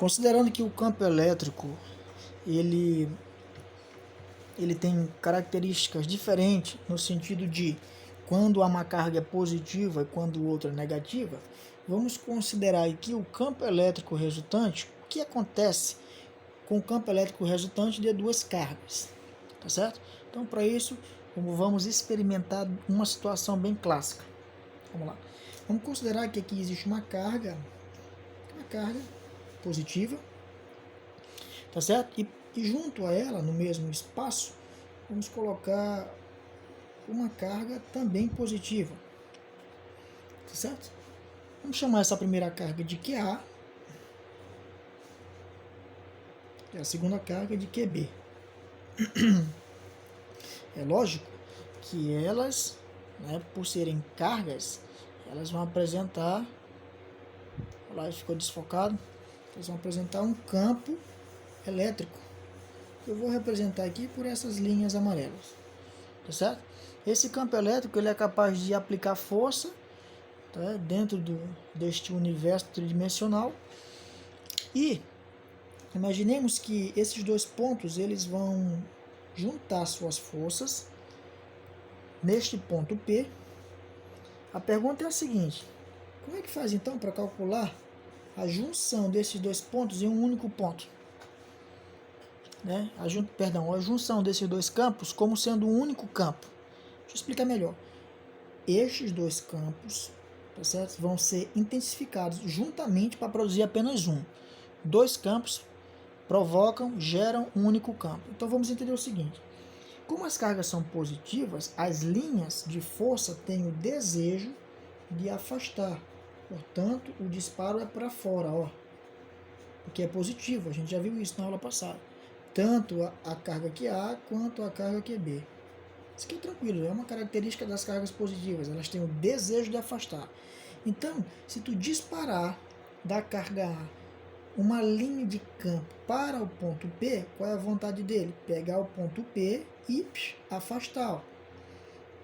Considerando que o campo elétrico ele tem características diferentes no sentido de quando uma carga é positiva e quando outra é negativa, vamos considerar aqui o campo elétrico resultante. O que acontece com o campo elétrico resultante de duas cargas, tá certo? Então, para isso, vamos experimentar uma situação bem clássica. Vamos lá. Vamos considerar que aqui existe uma carga positiva, tá certo? E junto a ela, no mesmo espaço, vamos colocar uma carga também positiva, tá certo? Vamos chamar essa primeira carga de QA e a segunda carga de QB. É lógico que elas, por serem cargas, elas vão apresentar, lá ficou desfocado, elas vão apresentar um campo elétrico. Eu vou representar aqui por essas linhas amarelas, tá certo? Esse campo elétrico ele é capaz de aplicar força, tá, dentro deste universo tridimensional. E imaginemos que esses dois pontos eles vão juntar suas forças neste ponto P. A pergunta é a seguinte: como é que faz então para calcular a junção desses dois pontos em um único ponto? A junção desses dois campos como sendo um único campo. Deixa eu explicar melhor. Estes dois campos, tá certo, vão ser intensificados juntamente para produzir apenas um. Dois campos geram um único campo. Então vamos entender o seguinte: como as cargas são positivas, as linhas de força têm o desejo de afastar. Portanto, o disparo é para fora, ó, porque é positivo. A gente já viu isso na aula passada. Tanto a carga QA quanto a carga QB. Isso aqui é tranquilo, é uma característica das cargas positivas. Elas têm o desejo de afastar. Então, se tu disparar da carga A uma linha de campo para o ponto P, qual é a vontade dele? Pegar o ponto P e afastar.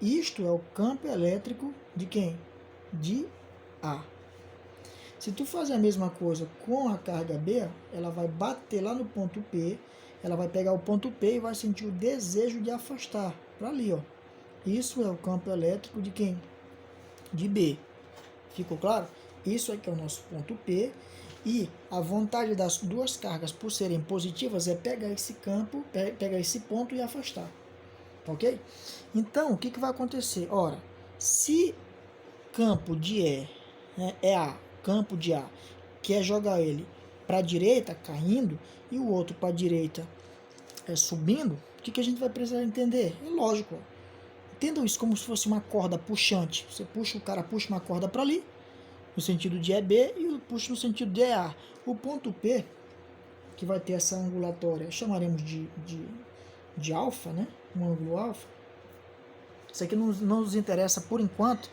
Isto é o campo elétrico de quem? De A. Se tu fazer a mesma coisa com a carga B, ela vai bater lá no ponto P, ela vai pegar o ponto P e vai sentir o desejo de afastar para ali, ó. Isso é o campo elétrico de quem? De B. Ficou claro? Isso aqui é o nosso ponto P. E a vontade das duas cargas, por serem positivas, é pegar esse campo, pegar esse ponto e afastar. Ok? Então, o que vai acontecer? Ora, se campo de E, é A, campo de A, quer jogar ele para a direita, caindo, e o outro para a direita subindo, o que a gente vai precisar entender? É lógico. Entendam isso como se fosse uma corda puxante. Você puxa, o cara puxa uma corda para ali, no sentido de EB, e eu puxo no sentido de EA. O ponto P, que vai ter essa angulatória, chamaremos de alfa, né? Um ângulo alfa. Isso aqui não nos interessa por enquanto.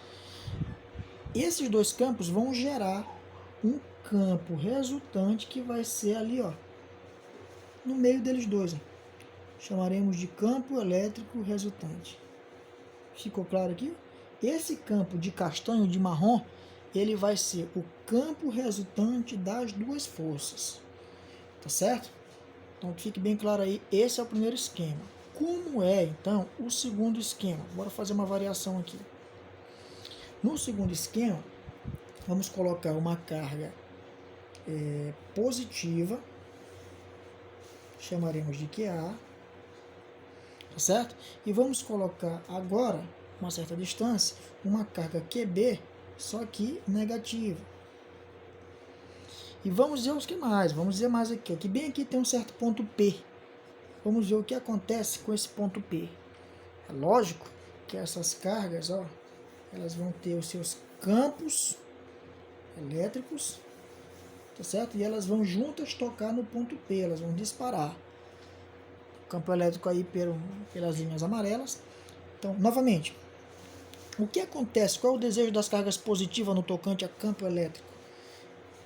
Esses dois campos vão gerar um campo resultante que vai ser ali, ó, no meio deles dois. Ó. Chamaremos de campo elétrico resultante. Ficou claro aqui? Esse campo de castanho, de marrom, ele vai ser o campo resultante das duas forças. Tá certo? Então fique bem claro aí, esse é o primeiro esquema. Como é, então, o segundo esquema? Bora fazer uma variação aqui. No segundo esquema, vamos colocar uma carga positiva, chamaremos de QA, tá certo? E vamos colocar agora, uma certa distância, uma carga QB, só que negativa. E vamos ver os que mais, vamos dizer mais aqui, que bem aqui tem um certo ponto P. Vamos ver o que acontece com esse ponto P. É lógico que essas cargas, ó, elas vão ter os seus campos elétricos, tá certo? E elas vão juntas tocar no ponto P, elas vão disparar. O campo elétrico aí pelas linhas amarelas. Então, novamente, o que acontece? Qual é o desejo das cargas positivas no tocante a campo elétrico?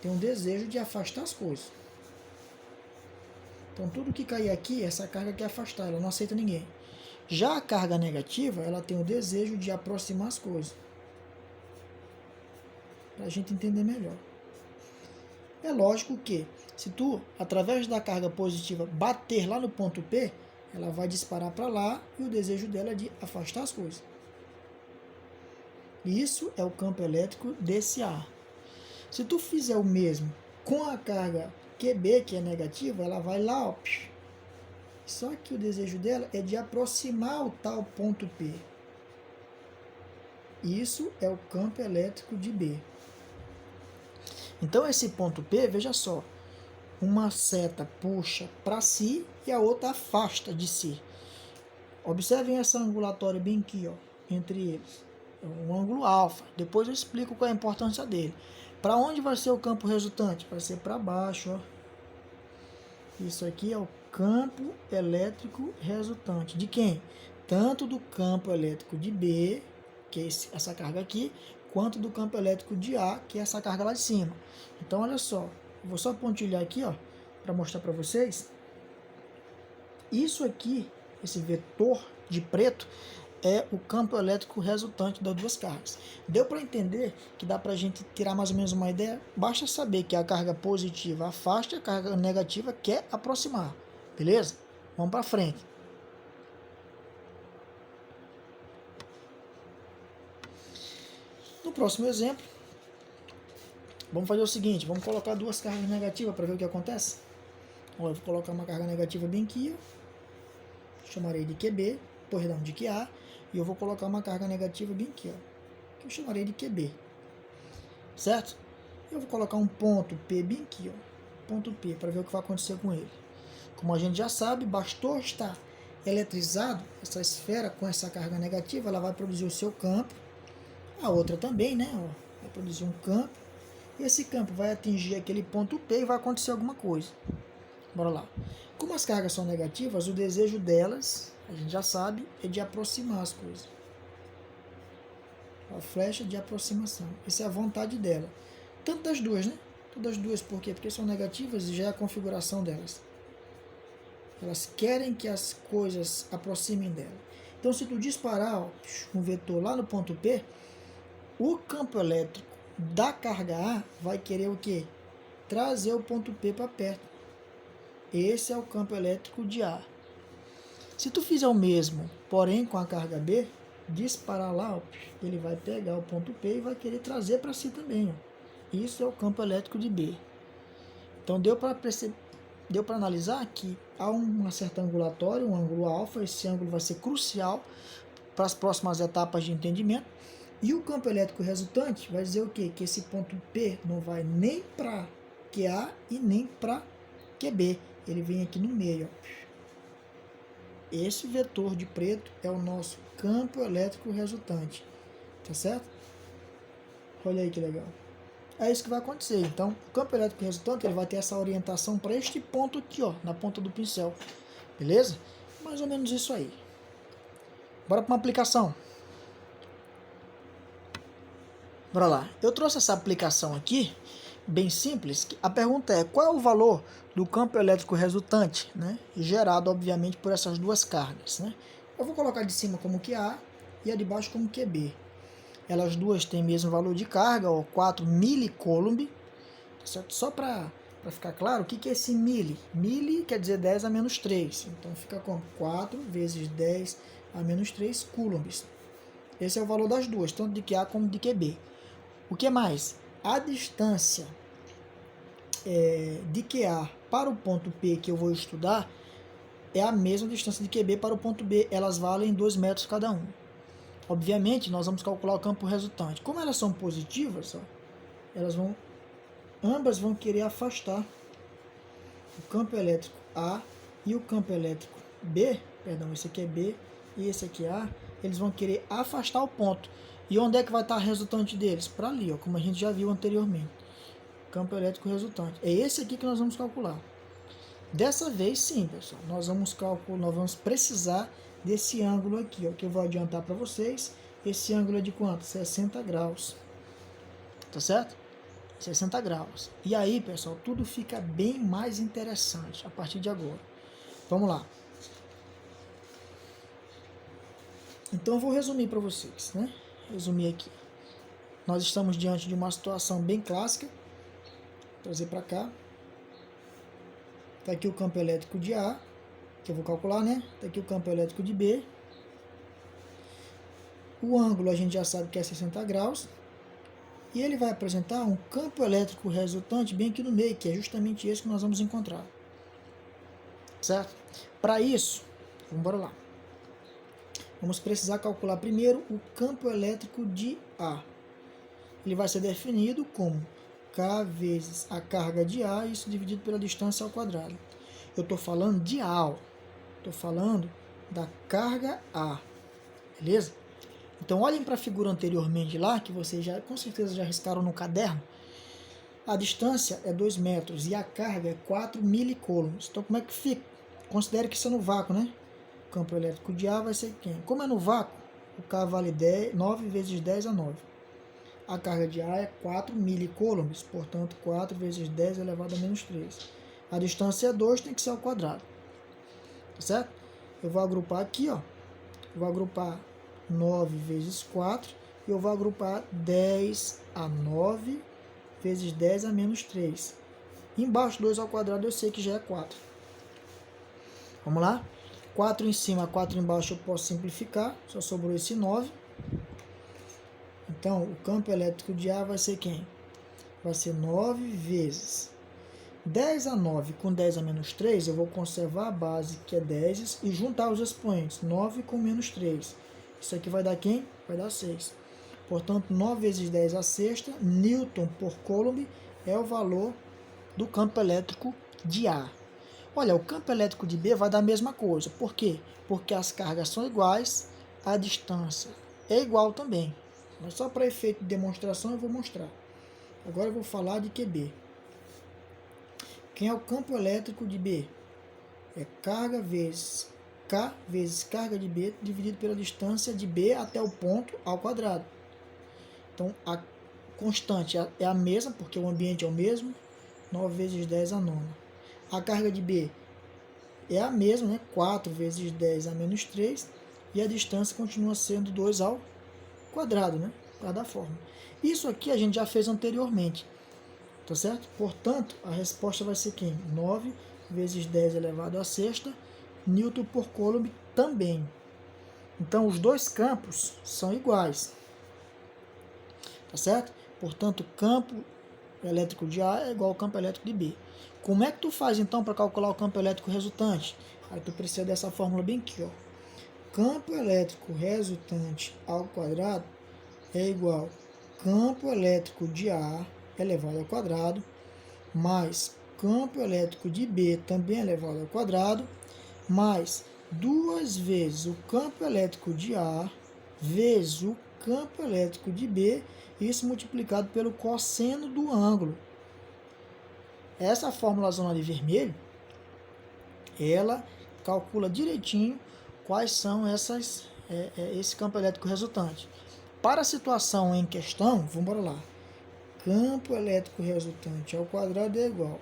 Tem um desejo de afastar as coisas. Então, tudo que cair aqui, essa carga quer afastar, ela não aceita ninguém. Já a carga negativa, ela tem o desejo de aproximar as coisas. Para a gente entender melhor. É lógico que, se tu, através da carga positiva, bater lá no ponto P, ela vai disparar para lá e o desejo dela é de afastar as coisas. Isso é o campo elétrico desse ar. Se tu fizer o mesmo com a carga QB, que é negativa, ela vai lá, ó. Só que o desejo dela é de aproximar o tal ponto P. Isso é o campo elétrico de B. Então esse ponto P, veja só, uma seta puxa para si e a outra afasta de si. Observem essa angulatória bem aqui, ó, entre eles. É um ângulo alfa. Depois eu explico qual é a importância dele. Para onde vai ser o campo resultante? Vai ser para baixo, ó. Isso aqui é o campo elétrico resultante. De quem? Tanto do campo elétrico de B, que é essa carga aqui, quanto do campo elétrico de A, que é essa carga lá de cima. Então, olha só. Vou só pontilhar aqui, ó, para mostrar para vocês. Isso aqui, esse vetor de preto, é o campo elétrico resultante das duas cargas. Deu para entender que dá para a gente tirar mais ou menos uma ideia? Basta saber que a carga positiva afasta e a carga negativa quer aproximar. Beleza? Vamos para frente. No próximo exemplo, vamos fazer o seguinte, vamos colocar duas cargas negativas para ver o que acontece. Ó, eu vou colocar uma carga negativa bem aqui, ó. Chamarei de QB, perdão, de QA, e eu vou colocar uma carga negativa bem aqui, ó, que eu chamarei de QB, certo? Eu vou colocar um ponto P bem aqui, ó, ponto P, para ver o que vai acontecer com ele. Como a gente já sabe, bastou estar eletrizado, essa esfera com essa carga negativa, ela vai produzir o seu campo, a outra também, né, ó, vai produzir um campo, e esse campo vai atingir aquele ponto P e vai acontecer alguma coisa. Bora lá. Como as cargas são negativas, o desejo delas, a gente já sabe, é de aproximar as coisas. A flecha de aproximação. Essa é a vontade dela. Tanto das duas, né? Todas as duas, por quê? Porque são negativas e já é a configuração delas. Elas querem que as coisas aproximem dela. Então, se tu disparar, ó, um vetor lá no ponto P, o campo elétrico da carga A vai querer o quê? Trazer o ponto P para perto. Esse é o campo elétrico de A. Se tu fizer o mesmo, porém com a carga B, disparar lá, ó, ele vai pegar o ponto P e vai querer trazer para si também. Ó. Isso é o campo elétrico de B. Então deu para analisar que há uma certa angulatória, um ângulo alfa, esse ângulo vai ser crucial para as próximas etapas de entendimento. E o campo elétrico resultante vai dizer o quê? Que esse ponto P não vai nem para QA e nem para QB. Ele vem aqui no meio. Ó. Esse vetor de preto é o nosso campo elétrico resultante. Tá certo? Olha aí que legal. É isso que vai acontecer. Então, o campo elétrico resultante ele vai ter essa orientação para este ponto aqui, ó, na ponta do pincel. Beleza? Mais ou menos isso aí. Bora para uma aplicação. Bora lá. Eu trouxe essa aplicação aqui, bem simples. A pergunta é, qual é o valor do campo elétrico resultante, né? Gerado, obviamente, por essas duas cargas, né? Eu vou colocar de cima como QA e a de baixo como QB. Elas duas têm mesmo valor de carga, ó, 4 milicoulomb. Certo? Só para ficar claro, o que é esse mili? Mili quer dizer 10 a menos 3. Então fica como 4 vezes 10 a menos 3 coulombs. Esse é o valor das duas, tanto de QA como de QB. O que mais? A distância de QA para o ponto P que eu vou estudar é a mesma distância de QB para o ponto B. Elas valem 2 metros cada um. Obviamente, nós vamos calcular o campo resultante. Como elas são positivas, ó, ambas vão querer afastar o campo elétrico A e o campo elétrico B, perdão, esse aqui é B e esse aqui é A, eles vão querer afastar o ponto. E onde é que vai estar a resultante deles? Para ali, ó, como a gente já viu anteriormente. Campo elétrico resultante. É esse aqui que nós vamos calcular. Dessa vez, sim, pessoal, nós vamos precisar desse ângulo aqui, ó, que eu vou adiantar para vocês. Esse ângulo é de quanto? 60 graus. Tá certo? 60 graus. E aí, pessoal, tudo fica bem mais interessante a partir de agora. Vamos lá. Então, eu vou resumir para vocês, né? Resumir aqui. Nós estamos diante de uma situação bem clássica. trazer para cá. Está aqui o campo elétrico de A, que eu vou calcular, né? Está aqui o campo elétrico de B. O ângulo a gente já sabe que é 60 graus. E ele vai apresentar um campo elétrico resultante bem aqui no meio, que é justamente esse que nós vamos encontrar. Certo? Para isso, vamos embora lá. Vamos precisar calcular primeiro o campo elétrico de A. Ele vai ser definido como K vezes a carga de A, isso dividido pela distância ao quadrado. Eu estou falando de A, estou falando da carga A, beleza? Então olhem para a figura anteriormente lá, que vocês já com certeza já riscaram no caderno. A distância é 2 metros e a carga é 4 milicoulombs. Então como é que fica? Considere que isso é no vácuo, né? O campo elétrico de A vai ser quem? Como é no vácuo, o K vale 9 vezes 10 a 9. A carga de A é 4 milicoulombs, portanto 4 vezes 10 elevado a menos 3. A distância é 2, tem que ser ao quadrado. Tá certo? Eu vou agrupar aqui, ó. Eu vou agrupar 9 vezes 4 e eu vou agrupar 10 a 9 vezes 10 a menos 3. Embaixo 2 ao quadrado eu sei que já é 4. Vamos lá? 4 em cima, 4 embaixo eu posso simplificar, só sobrou esse 9. Então, o campo elétrico de A vai ser quem? Vai ser 9 vezes 10 a 9 com 10 a menos 3, eu vou conservar a base, que é 10, e juntar os expoentes, 9 com menos 3. Isso aqui vai dar quem? Vai dar 6. Portanto, 9 vezes 10 a sexta, Newton por Coulomb, é o valor do campo elétrico de A. Olha, o campo elétrico de B vai dar a mesma coisa. Por quê? Porque as cargas são iguais, a distância é igual também. Mas só para efeito de demonstração eu vou mostrar. Agora eu vou falar de QB. Quem é o campo elétrico de B? É carga vezes K vezes carga de B dividido pela distância de B até o ponto ao quadrado. Então a constante é a mesma, porque o ambiente é o mesmo. 9 vezes 10 a nona. A carga de B é a mesma, né? 4 vezes 10 a menos 3. E a distância continua sendo 2 ao quadrado, né? Cada forma. Isso aqui a gente já fez anteriormente, tá certo? Portanto, a resposta vai ser quem? 9 vezes 10 elevado a sexta, Newton por Coulomb também. Então, os dois campos são iguais, tá certo? Portanto, o campo elétrico de A é igual ao campo elétrico de B. Como é que tu faz, então, para calcular o campo elétrico resultante? Aí tu precisa dessa fórmula bem aqui, ó. Campo elétrico resultante ao quadrado é igual campo elétrico de A elevado ao quadrado mais campo elétrico de B também elevado ao quadrado mais 2 vezes o campo elétrico de A vezes o campo elétrico de B, isso multiplicado pelo cosseno do ângulo. Essa fórmula zona de vermelho, ela calcula direitinho quais são esse campo elétrico resultante. Para a situação em questão, vamos embora lá. Campo elétrico resultante ao quadrado é igual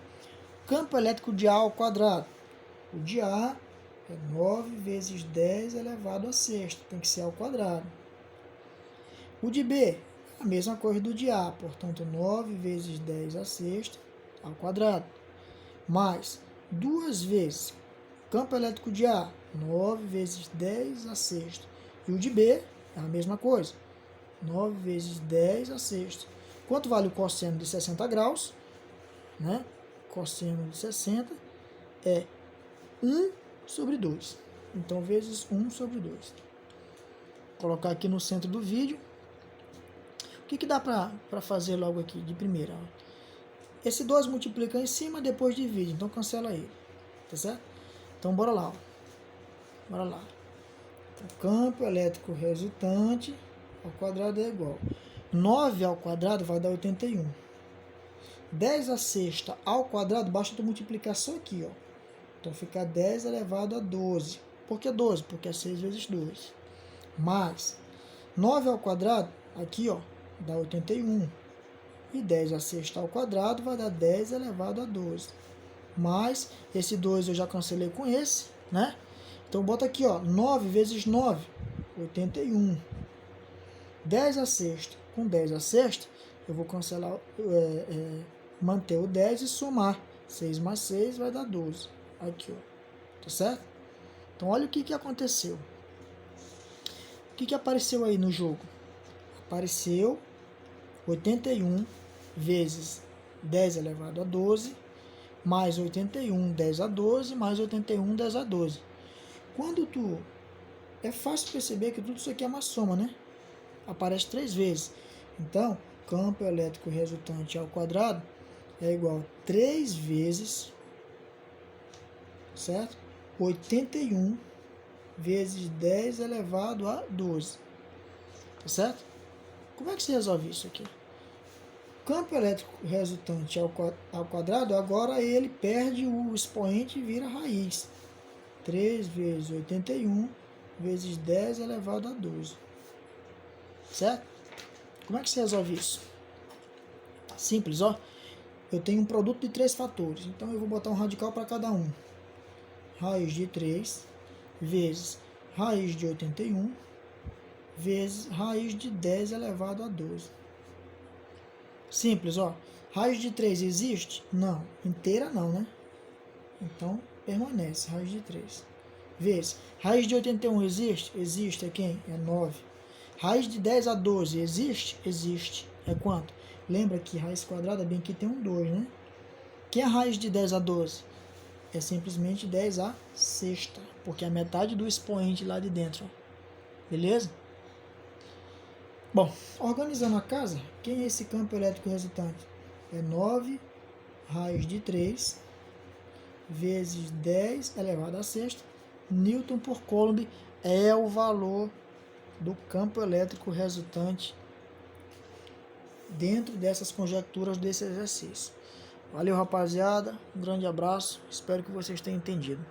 campo elétrico de A ao quadrado. O de A é 9 vezes 10 elevado a sexta, tem que ser ao quadrado. O de B, a mesma coisa do de A, portanto 9 vezes 10 a sexta ao quadrado. Mais 2 vezes campo elétrico de A, 9 vezes 10 a sexta. E o de B é a mesma coisa, 9 vezes 10 a sexta. Quanto vale o cosseno de 60 graus? Né? Cosseno de 60 é 1 sobre 2. Então, vezes 1 sobre 2. Vou colocar aqui no centro do vídeo. O que dá para fazer logo aqui de primeira? Esse 2 multiplica em cima, depois divide. Então, cancela ele. Tá certo? Então, bora lá. Ó. Bora lá. O campo elétrico resultante ao quadrado é igual. 9 ao quadrado vai dar 81. 10 a sexta ao quadrado, basta tu multiplicar só aqui, ó. Então fica 10 elevado a 12. Por que 12? Porque é 6 vezes 2. Mais 9 ao quadrado, aqui, ó, dá 81. E 10 a sexta ao quadrado vai dar 10 elevado a 12. Mais esse 2 eu já cancelei com esse, né? Então bota aqui, ó, 9 vezes 9, 81. 10 a sexta com 10 a sexta, eu vou cancelar manter o 10 e somar. 6 mais 6 vai dar 12. Aqui, ó. Tá certo? Então, olha o que aconteceu. O que apareceu aí no jogo? Apareceu 81 vezes 10 elevado a 12, mais 81, 10 a 12, mais 81, 10 a 12. É fácil perceber que tudo isso aqui é uma soma, né? Aparece 3 vezes. Então, campo elétrico resultante ao quadrado é igual a 3 vezes, certo? 81 vezes 10 elevado a 12. Tá certo? Como é que se resolve isso aqui? Campo elétrico resultante ao quadrado, agora ele perde o expoente e vira raiz. 3 vezes 81 vezes 10 elevado a 12. Certo? Como é que se resolve isso? Simples, ó. Eu tenho um produto de 3 fatores, então eu vou botar um radical para cada um. Raiz de 3 vezes raiz de 81 vezes raiz de 10 elevado a 12. Simples, ó. Raiz de 3 existe? Não. Inteira não, né? Então, permanece. Raiz de 3. Vezes. Raiz de 81 existe? Existe. É quem? É 9. Raiz de 10 a 12 existe? Existe. É quanto? Lembra que raiz quadrada bem aqui tem um 2, né? Que é a raiz de 10 a 12? É simplesmente 10 a sexta. Porque é a metade do expoente lá de dentro. Ó. Beleza? Bom, organizando a casa, quem é esse campo elétrico resultante? É 9 raiz de 3 vezes 10 elevado a sexta. Newton por Coulomb é o valor do campo elétrico resultante dentro dessas conjecturas desse exercício. Valeu, rapaziada. Um grande abraço. Espero que vocês tenham entendido.